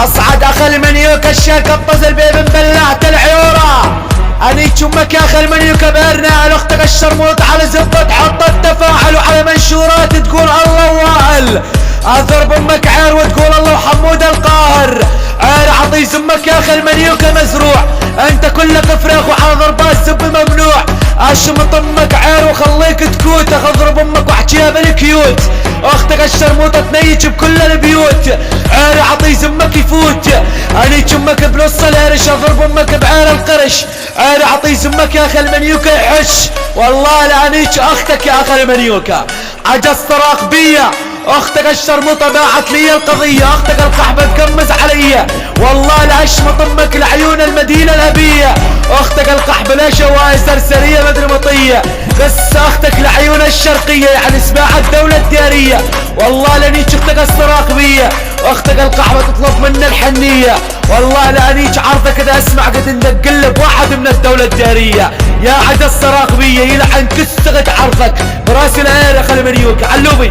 اصعد اخ المنيوك الشيك الطز البيب مبلعت العيورة. انيك امك يا اخي المنيوك بارنا على اختك الشرموط على زبة تحط التفاعل وعلى منشورات تقول الله واهل. اضرب امك عير وتقول الله وحمود القاهر. عير اعطي زمك يا اخي المنيوك مزروع. انت كلك فراخ وعلى ضربات زب ممنوع. اشمط امك عير وخليك تكوت. اضرب امك واحكيها بالكيوت. اختك الشرموطة تنيج بكل البيوت. عير اعطي زمك يفوت. انيك امك بنص الهرش. اضرب امك بعير القرش. عير اعطي زمك يا اخي المنيوكة يحش. والله لانيك اختك يا اخي المنيوكة عجزت راقبية. اختك الشرموطة باعت لي القضية. اختك القحبة تقمز علي. والله لا اشمط امك لعيون المدينة الهبية. اختك القحبة لا شواي سرسرية مدري مطية. بس اختك لعيون الشرقية يعني سباع الدولة الديارية. والله لانيك اختك السراقبية. اختك القحبة تطلب منا الحنية. والله لانيك عرضك اذا اسمع قد ندق قلب واحد من الدولة الديارية. يا عجز السراقبية يلعن كستغت عرضك براس العير يا خلي منيوك علوبي.